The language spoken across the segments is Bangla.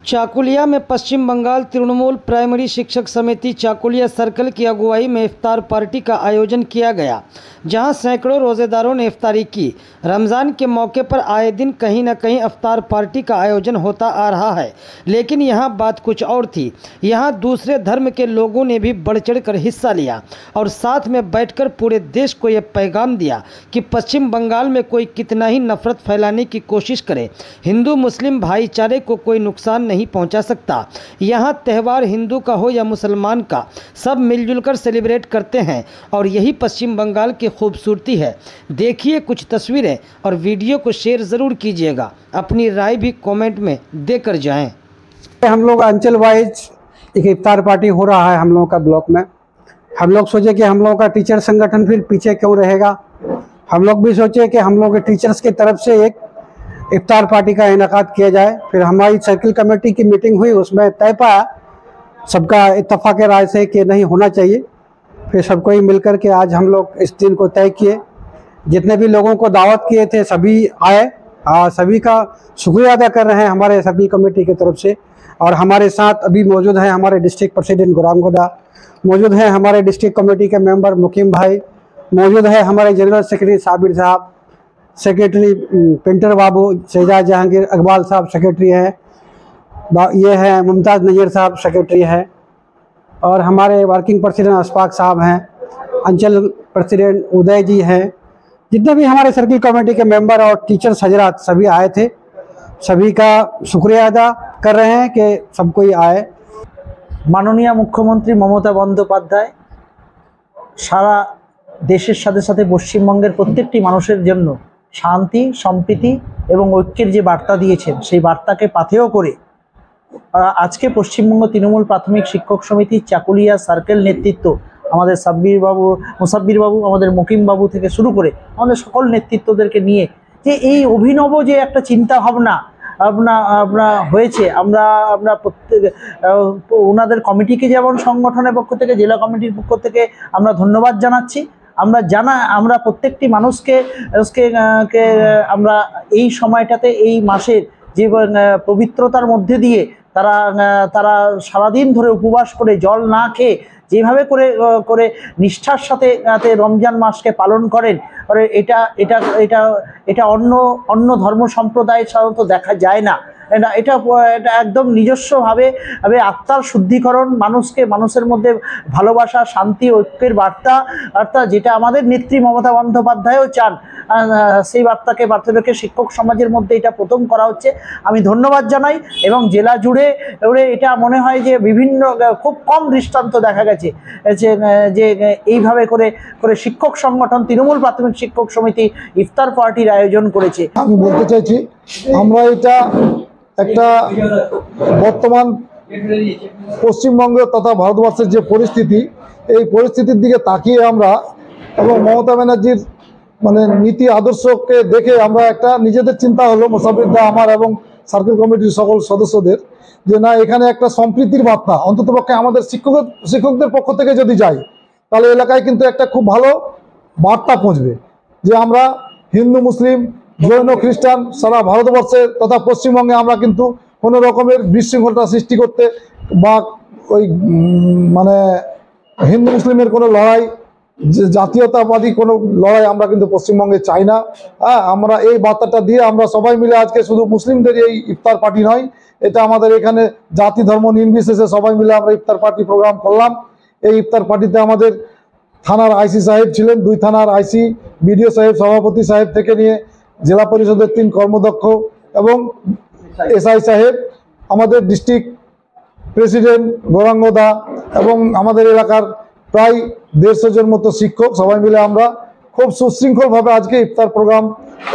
चाकुलिया में पश्चिम बंगाल तृणमूल प्राइमरी शिक्षक समिति चाकुलिया सर्कल की अगुवाई में इफ्तार पार्टी का आयोजन किया गया, जहां सैकड़ों रोज़ेदारों ने इफ्तारी की। रमज़ान के मौके पर आए दिन कहीं न कहीं इफ्तार पार्टी का आयोजन होता आ रहा है, लेकिन यहां बात कुछ और थी। यहां दूसरे धर्म के लोगों ने भी बढ़ चढ़ कर हिस्सा लिया और साथ में बैठकर पूरे देश को ये पैगाम दिया कि पश्चिम बंगाल में कोई कितना ही नफरत फैलाने की कोशिश करे, हिंदू मुस्लिम भाईचारे को कोई नुकसान नहीं पहुंचा सकता। यहाँ त्यौहार हिंदू का हो या मुसलमान का, सब मिलजुल कर सेलिब्रेट करते हैं और यही पश्चिम बंगाल की खूबसूरती है। देखिए कुछ तस्वीरें और वीडियो को शेयर ज़रूर कीजिएगा, अपनी राय भी कमेंट में देकर जाएं। हम लोग अंचल वाइज एक इफ्तार पार्टी हो रहा है हम लोगों का ब्लॉक में। हम लोग सोचे कि हम लोगों का टीचर संगठन फिर पीछे क्यों रहेगा। हम लोग भी सोचे कि हम लोग के टीचर्स की तरफ से एक इफ्तार पार्टी का इनेकाद किया जाए। फिर हमारी सर्किल कमेटी की मीटिंग हुई, उसमें तय पाया सबका इत्तेफाक राय से कि नहीं होना चाहिए। फिर सबको ही मिलकर के आज हम लोग इस दिन को तय किए। जितने भी लोगों को दावत किए थे सभी आए, सभी का शुक्रिया अदा कर रहे हैं हमारे सर्किल कमेटी की तरफ से। और हमारे साथ अभी मौजूद हैं हमारे डिस्ट्रिक्ट प्रेसिडेंट गौरांगोदा, मौजूद हैं हमारे डिस्ट्रिक्ट कमेटी के मेंबर मुकीम भाई, मौजूद है हमारे जनरल सेक्रेटरी साबिर साहब, सेक्रेटरी पेंटर बाबू, शहजाद जहांगीर अकबाल साहब सेक्रेटरी हैं, ये हैं मुमताज़ नज़ीर साहब सेक्रेटरी हैं, और हमारे वर्किंग प्रेसिडेंट अशफाक साहब हैं, अंचल प्रेसिडेंट उदय जी हैं। जितने भी हमारे सर्किल कमेटी के मेंबर और टीचर्स हजरात सभी आए थे, सभी का शुक्रिया अदा कर रहे हैं कि सब कोई आए। माननीय मुख्यमंत्री ममता बंदोपाध्याय सारा देशेर साथे साथे पश्चिमबंगेर प्रत्येकटी मानुषेर जन्य शांति सम्प्रीति एवं ऐक्যের যে বার্তা দিয়েছেন, সেই বার্তাকে পাথেয় করে আজকে পশ্চিমবঙ্গ তৃণমূল প্রাথমিক শিক্ষক সমিতি চাকুলিয়া সার্কেল নেতৃত্ব আমাদের মুসাব্বির বাবু, আমাদের মুকিম বাবু থেকে শুরু করে আমাদের সকল নেতৃত্বদেরকে নিয়ে যে এই অভিনব যে একটা চিন্তা ভাবনা আপনার হয়েছে, আমরা প্রত্যেক ওনাদের কমিটিকে যেমন সংগঠনের পক্ষ থেকে, জেলা কমিটির পক্ষ থেকে আমরা ধন্যবাদ জানাচ্ছি। আমরা প্রত্যেকটি মানুষকে আমরা এই সময়টাতে, এই মাসের যে পবিত্রতার মধ্যে দিয়ে তারা সারাদিন ধরে উপবাস করে জল না খেয়ে যেভাবে করে নিষ্ঠার সাথে রমজান মাসকে পালন করেন, এটা অন্য ধর্ম সম্প্রদায়ের সাধারণত দেখা যায় না। এটা একদম নিজস্বভাবে আত্মার শুদ্ধিকরণ, মানুষের মধ্যে ভালোবাসা, শান্তি, ঐক্যের বার্তা যেটা আমাদের নেত্রী মমতা বন্দ্যোপাধ্যায়ও চান, সেই বার্তাকে শিক্ষক সমাজের মধ্যে এটা প্রথম করা হচ্ছে। আমি ধন্যবাদ জানাই। এবং জেলা জুড়ে এটা মনে হয় যে বিভিন্ন খুব কম দৃষ্টান্ত দেখা গেছে যে এইভাবে করে শিক্ষক সংগঠন তৃণমূল প্রাথমিক শিক্ষক সমিতি ইফতার পার্টির আয়োজন করেছে। আমি বলতে চাইছি, আমরা এটা একটা বর্তমান পশ্চিমবঙ্গ তথা ভারতবর্ষের যে পরিস্থিতি, এই পরিস্থিতির দিকে তাকিয়ে আমরা এবং মমতা ব্যানার্জির নীতি আদর্শকে দেখে আমরা একটা নিজেদের চিন্তা হলো মোসাফির দা, আমার এবং সার্কেল কমিটির সকল সদস্যদের, যে না, এখানে একটা সম্প্রীতির বার্তা অন্ততপক্ষে আমাদের শিক্ষকদের পক্ষ থেকে যদি যায়, তাহলে এলাকায় কিন্তু একটা খুব ভালো বার্তা পৌঁছবে যে আমরা হিন্দু মুসলিম জৈন খ্রিস্টান সারা ভারতবর্ষে তথা পশ্চিমবঙ্গে আমরা কিন্তু কোনো রকমের বিশৃঙ্খলতা সৃষ্টি করতে বা ওই হিন্দু মুসলিমের কোনো লড়াই, জাতীয়তাবাদী কোনো লড়াই আমরা কিন্তু পশ্চিমবঙ্গে চাই না। আমরা এই বার্তাটা দিয়ে আমরা সবাই মিলে আজকে শুধু মুসলিমদের এই ইফতার পার্টি নয়, এটা আমাদের এখানে জাতি ধর্ম নির্বিশেষে সবাই মিলে আমরা ইফতার পার্টি প্রোগ্রাম করলাম। এই ইফতার পার্টিতে আমাদের থানার আইসি সাহেব ছিলেন, 2 থানার আইসি, বিডিও সাহেব, সভাপতি সাহেব থেকে নিয়ে জেলা পরিষদের 3 কর্মদক্ষ এবং এসআই সাহেব, আমাদের ডিস্ট্রিক্ট প্রেসিডেন্ট গৌরাঙ্গদা এবং আমাদের এলাকার প্রায় 150 জন মতো শিক্ষক, সবাই মিলে আমরা খুব সুশৃঙ্খলভাবে আজকে ইফতার প্রোগ্রাম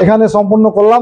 এখানে সম্পন্ন করলাম।